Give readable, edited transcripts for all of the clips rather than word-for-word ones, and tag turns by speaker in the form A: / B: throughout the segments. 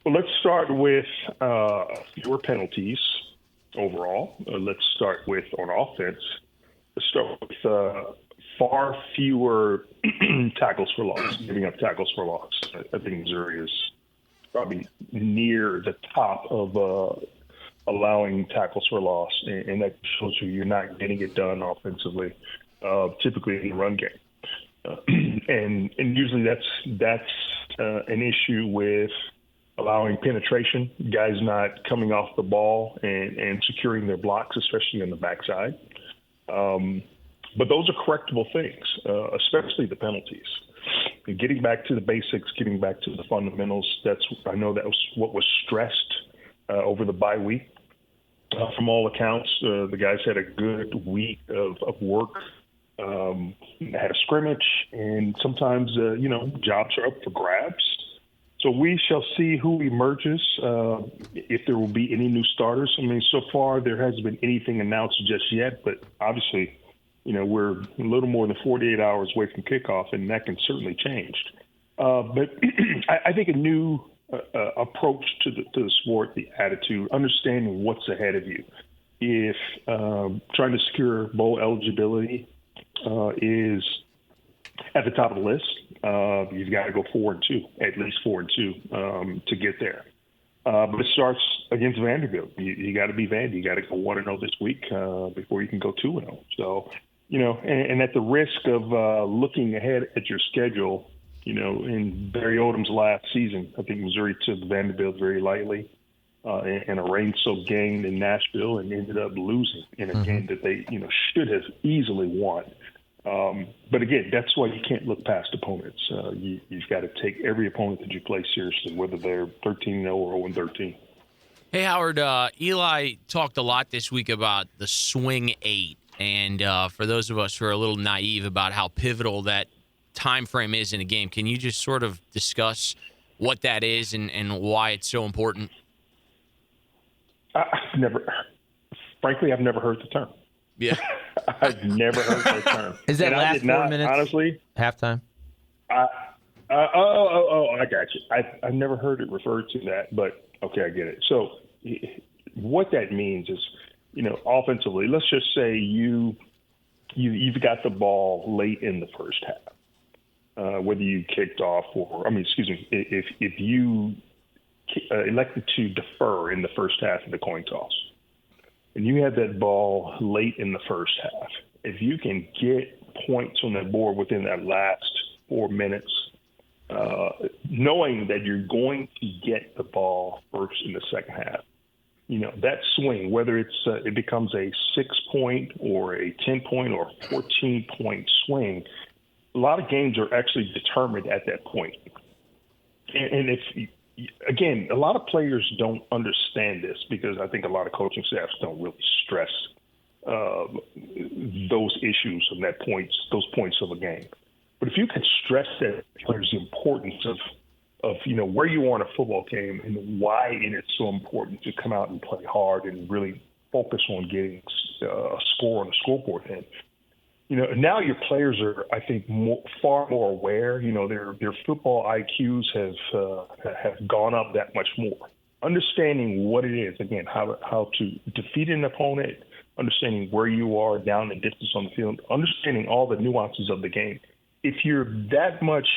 A: Well, let's start with fewer penalties overall. Let's start with on offense. Let's start with far fewer tackles for loss, giving up tackles for loss. I think Missouri is probably near the top of allowing tackles for loss, and that shows you're not getting it done offensively, typically in the run game. And usually that's an issue with allowing penetration, guys not coming off the ball and securing their blocks, especially on the backside. But those are correctable things, especially the penalties. And getting back to the basics, getting back to the fundamentals, I know that was what was stressed over the bye week. From all accounts, the guys had a good week of work, had a scrimmage, and sometimes, jobs are up for grabs. So we shall see who emerges, if there will be any new starters. I mean, so far there hasn't been anything announced just yet, but obviously, we're a little more than 48 hours away from kickoff, and that can certainly change. But I think a new approach to the sport, the attitude, understanding what's ahead of you. If trying to secure bowl eligibility is at the top of the list, you've got to go 4-2, at least 4-2 to get there. But it starts against Vanderbilt. You got to be Vandy. You got to go 1-0 this week before you can go 2-0. So, and at the risk of looking ahead at your schedule, in Barry Odom's last season, I think Missouri took Vanderbilt very lightly in a rain-soaked game in Nashville and ended up losing in a game that they, should have easily won. But again, that's why you can't look past opponents. You've got to take every opponent that you play seriously, whether they're 13-0 or 0-13.
B: Hey, Howard, Eli talked a lot this week about the swing 8. And for those of us who are a little naive about how pivotal that time frame is in a game, can you just sort of discuss what that is and why it's so important?
A: I've never heard the term.
B: Yeah.
A: I've never heard that term.
C: Is that
A: and
C: last 4 minutes?
A: Honestly,
C: halftime?
A: I got you. I've never heard it referred to that, but okay, I get it. So what that means is, offensively, let's just say you've got the ball late in the first half, whether you kicked off if you elected to defer in the first half of the coin toss, and you had that ball late in the first half, if you can get points on that board within that last 4 minutes, knowing that you're going to get the ball first in the second half, that swing, whether it becomes a 6-point or a 10-point or 14-point swing, a lot of games are actually determined at that point. And again, a lot of players don't understand this because I think a lot of coaching staffs don't really stress those issues and those points of a game. But if you can stress that players the importance of where you are in a football game and why it is so important to come out and play hard and really focus on getting a score on the scoreboard. And now your players are, I think, far more aware. Their football IQs have gone up that much more. Understanding what it is, again, how to defeat an opponent, understanding where you are down the distance on the field, understanding all the nuances of the game. If you're that much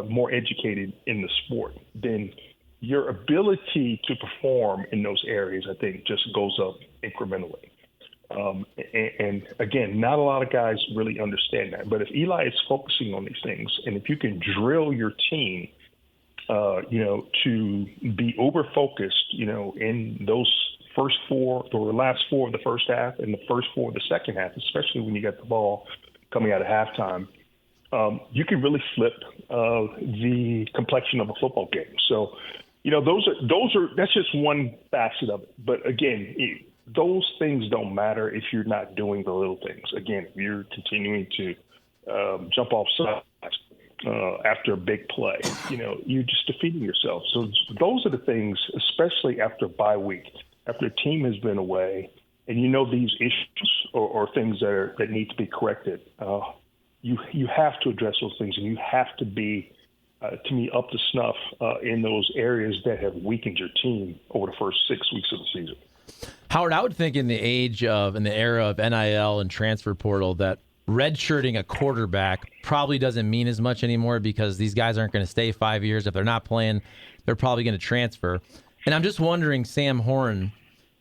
A: more educated in the sport, then your ability to perform in those areas, I think, just goes up incrementally. And again, not a lot of guys really understand that. But if Eli is focusing on these things, and if you can drill your team, to be over-focused, in those first 4 or the last 4 of the first half and the first 4 of the second half, especially when you get the ball coming out of halftime, you can really flip the complexion of a football game. So, that's just one facet of it. But again, those things don't matter if you're not doing the little things. Again, if you're continuing to jump off sides after a big play, you're just defeating yourself. So those are the things, especially after a bye week, after a team has been away, and these issues or things that need to be corrected. You have to address those things, and you have to be to me, up to snuff in those areas that have weakened your team over the first 6 weeks of the season.
C: Howard, I would think in the era of NIL and transfer portal that redshirting a quarterback probably doesn't mean as much anymore because these guys aren't going to stay 5 years. If they're not playing, they're probably going to transfer. And I'm just wondering, Sam Horn,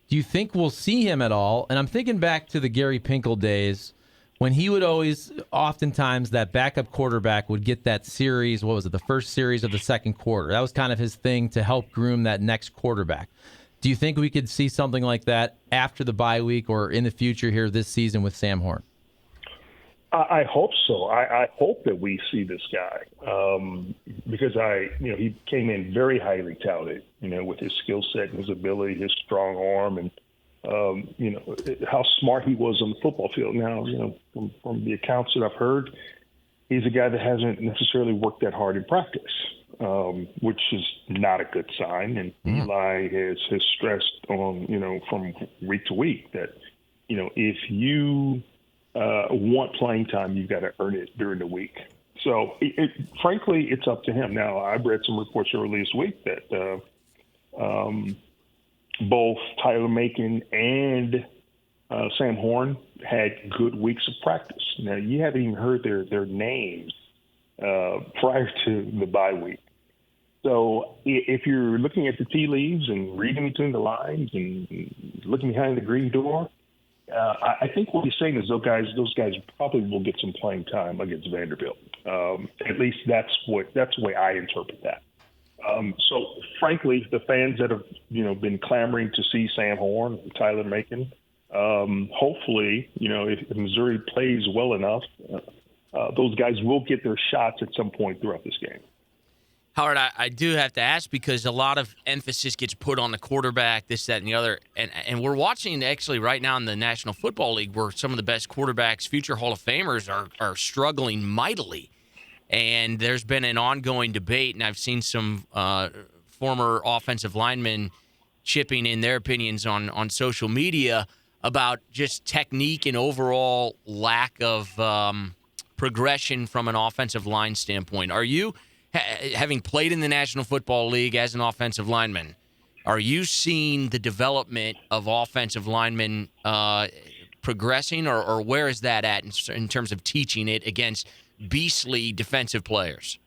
C: do you think we'll see him at all? And I'm thinking back to the Gary Pinkel days when he would oftentimes that backup quarterback would get that series, what was it, the first series of the second quarter. That was kind of his thing to help groom that next quarterback. Do you think we could see something like that after the bye week or in the future here this season with Sam Horn?
A: I hope so. I hope that we see this guy because he came in very highly touted, with his skill set and his ability, his strong arm, and how smart he was on the football field. Now, from the accounts that I've heard, he's a guy that hasn't necessarily worked that hard in practice, which is not a good sign. And Eli has stressed on, from week to week that, if you want playing time, you've got to earn it during the week. So, frankly, it's up to him. Now, I've read some reports earlier this week that both Tyler Macon and Sam Horn had good weeks of practice. Now, you haven't even heard their names prior to the bye week. So if you're looking at the tea leaves and reading between the lines and looking behind the green door, I think what he's saying is those guys probably will get some playing time against Vanderbilt. At least that's the way I interpret that. So frankly, the fans that have been clamoring to see Sam Horn, Tyler Macon, hopefully if Missouri plays well enough, those guys will get their shots at some point throughout this game.
B: Howard, I do have to ask because a lot of emphasis gets put on the quarterback, this, that, and the other. And we're watching actually right now in the National Football League where some of the best quarterbacks, future Hall of Famers, are struggling mightily. And there's been an ongoing debate, and I've seen some former offensive linemen chipping in their opinions on social media about just technique and overall lack of progression from an offensive line standpoint. Are you, having played in the National Football League as an offensive lineman, are you seeing the development of offensive linemen progressing, or where is that at in terms of teaching it against beastly defensive players?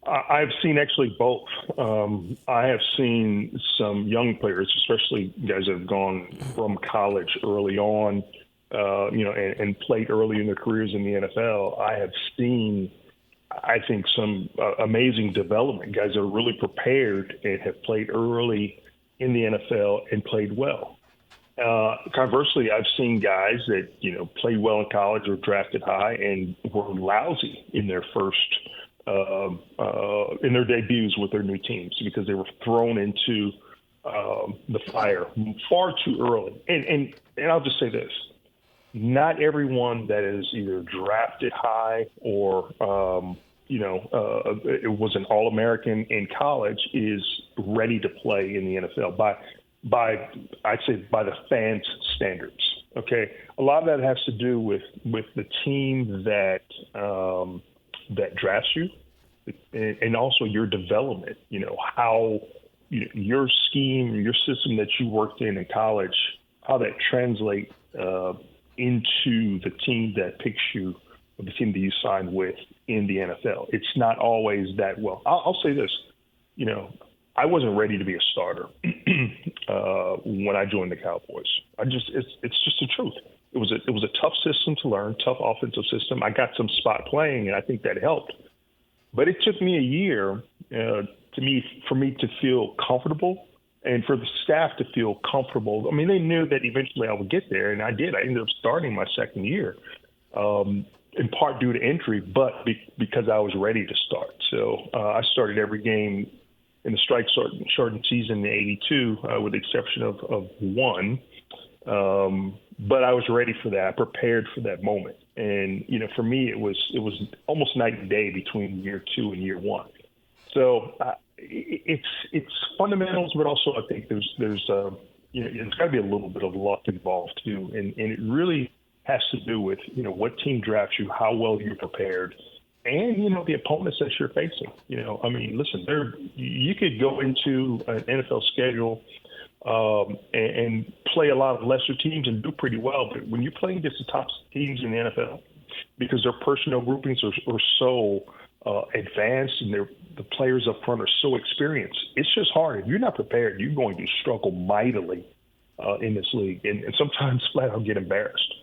A: I've seen actually both. I have seen some young players, especially guys that have gone from college early on, and played early in their careers in the NFL. I have seen, I think, some amazing development, guys that are really prepared and have played early in the NFL and played well. Conversely, I've seen guys that, played well in college or drafted high and were lousy in their in their debuts with their new teams because they were thrown into the fire far too early. And I'll just say this. Not everyone that is either drafted high or, it was an All-American in college is ready to play in the NFL I'd say by the fans' standards. Okay, a lot of that has to do with the team that drafts you, and also your development. How your scheme, your system that you worked in college, how that translates into the team that picks you, or the team that you signed with in the NFL. It's not always that well. I'll say this, I wasn't ready to be a starter when I joined the Cowboys. It's just the truth. It was a tough system to learn, tough offensive system. I got some spot playing, and I think that helped. But it took me a year for me to feel comfortable, and for the staff to feel comfortable. I mean, they knew that eventually I would get there, and I did. I ended up starting my second year, in part due to injury, but because I was ready to start. So I started every game in the strike-shortened season in '82, with the exception of one. But I was ready for that. I prepared for that moment. And, for me, it was almost night and day between year two and year one. So it's fundamentals, but also I think there's there's got to be a little bit of luck involved too. And it really has to do with, what team drafts you, how well you're prepared, and the opponents that you're facing. I mean, listen, you could go into an NFL schedule and play a lot of lesser teams and do pretty well, but when you're playing against the top teams in the NFL, because their personnel groupings are so advanced and the players up front are so experienced, it's just hard. If you're not prepared, you're going to struggle mightily in this league, and sometimes flat out get embarrassed.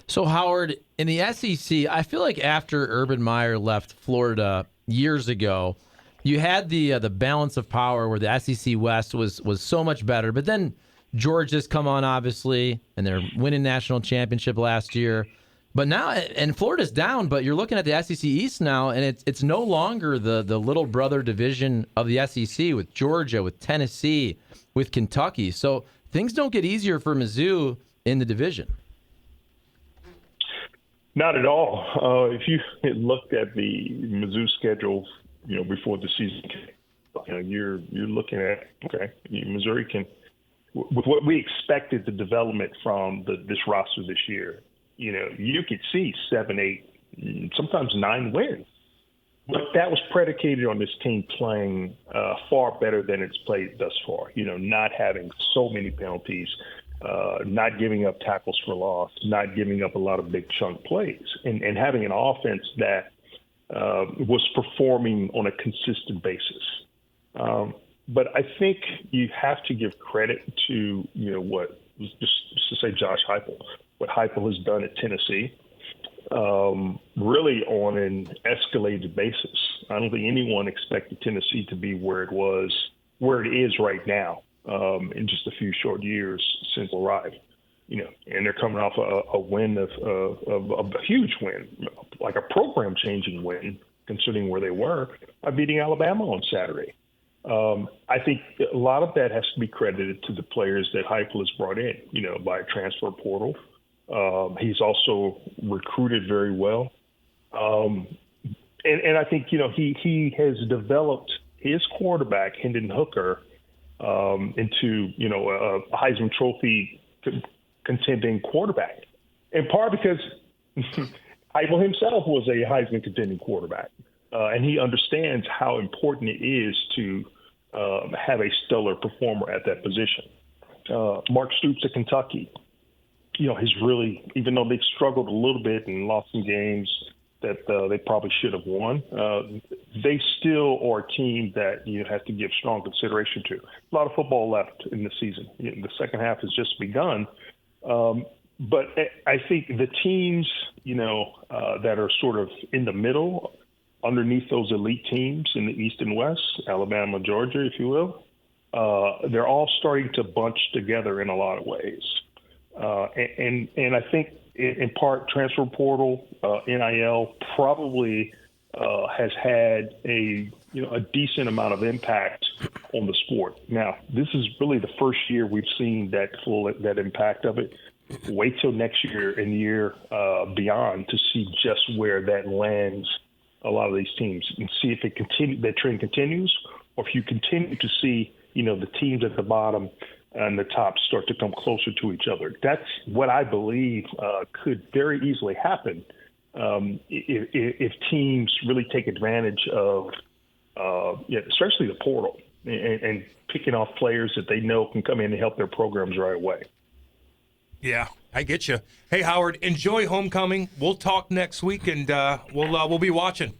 C: So, Howard, in the SEC, I feel like after Urban Meyer left Florida years ago, you had the balance of power where the SEC West was so much better. But then Georgia's come on, obviously, and they're winning national championship last year. But now, and Florida's down, but you're looking at the SEC East now, and it's no longer the little brother division of the SEC with Georgia, with Tennessee, with Kentucky. So things don't get easier for Mizzou in the division.
A: Not at all. If you looked at the Mizzou schedule, before the season, you're looking at, okay, Missouri can, with what we expected the development from this roster this year, you could see 7, 8, sometimes 9 wins. But that was predicated on this team playing far better than it's played thus far, not having so many penalties, not giving up tackles for loss, not giving up a lot of big chunk plays, and having an offense that was performing on a consistent basis. But I think you have to give credit to, what, just to say Josh Heupel, what Heupel has done at Tennessee, really on an escalated basis. I don't think anyone expected Tennessee to be where it is right now. In just a few short years since arrived, and they're coming off a win of a huge win, like a program-changing win, considering where they were, by beating Alabama on Saturday. I think a lot of that has to be credited to the players that Heupel has brought in, by transfer portal. He's also recruited very well, and I think he has developed his quarterback, Hendon Hooker, into a Heisman Trophy contending quarterback, in part because Heupel himself was a Heisman contending quarterback, and he understands how important it is to have a stellar performer at that position. Mark Stoops at Kentucky, has really, even though they've struggled a little bit and lost some games that they probably should have won, they still are a team that you have to give strong consideration to. A lot of football left in the season. The second half has just begun. But I think the teams, that are sort of in the middle, underneath those elite teams in the East and West, Alabama, Georgia, if you will, they're all starting to bunch together in a lot of ways. And I think in part transfer portal, NIL probably has had a decent amount of impact on the sport. Now, this is really the first year we've seen that impact of it. Wait till next year and the year beyond to see just where that lands a lot of these teams, and see if that trend continues, or if you continue to see the teams at the bottom and the top start to come closer to each other. That's what I believe could very easily happen if teams really take advantage of, especially the portal, and picking off players that they know can come in and help their programs right away.
D: Yeah, I get you. Hey, Howard, enjoy homecoming. We'll talk next week, and we'll be watching.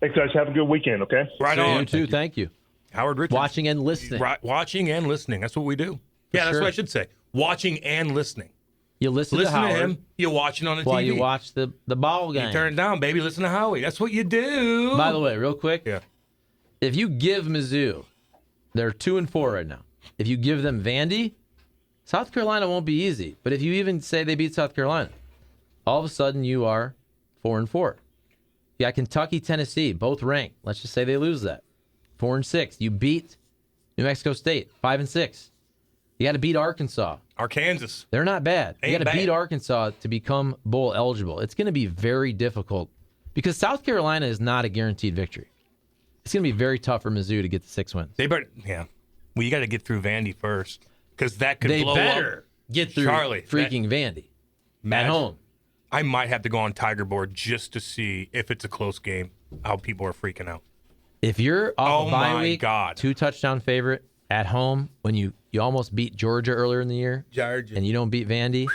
A: Thanks, guys. Have a good weekend, okay?
D: Right on.
C: You too. Thank you.
D: Howard Richards.
C: Watching and listening.
D: Watching and listening. That's what we do. Yeah, that's
C: sure.
D: what I should say. Watching and listening.
C: You listen to Howard.
D: Him. You're watching on the
C: while
D: TV.
C: you watch the ball game.
D: You turn it down, baby. Listen to Howie. That's what you do.
C: By the way, real quick.
D: Yeah.
C: If you give Mizzou, they're 2-4 right now. If you give them Vandy, South Carolina won't be easy. But if you even say they beat South Carolina, all of a sudden you are 4-4. You got Kentucky, Tennessee, both ranked. Let's just say they lose that. 4-6. You beat New Mexico State, 5-6. You got to beat Arkansas.
D: Arkansas.
C: They're not bad. You
D: Ain't
C: got to
D: bad.
C: beat Arkansas to become bowl eligible. It's going to be very difficult because South Carolina is not a guaranteed victory. It's going to be very tough for Mizzou to get the 6 wins.
D: They better, yeah. Well, you got to get through Vandy first, because that could
C: They
D: blow
C: better
D: up.
C: get through
D: Charlie,
C: freaking Vandy at home.
D: I might have to go on Tiger Board just to see if it's a close game, how people are freaking out.
C: If you're off a bye week,
D: God.
C: 2-touchdown favorite at home when you almost beat Georgia earlier in the year,
D: Georgia.
C: and you don't beat Vandy,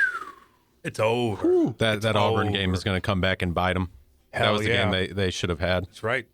D: It's over.
E: That Auburn game is going to come back and bite them. That
D: Hell
E: was the
D: yeah.
E: game they should have had.
D: That's right.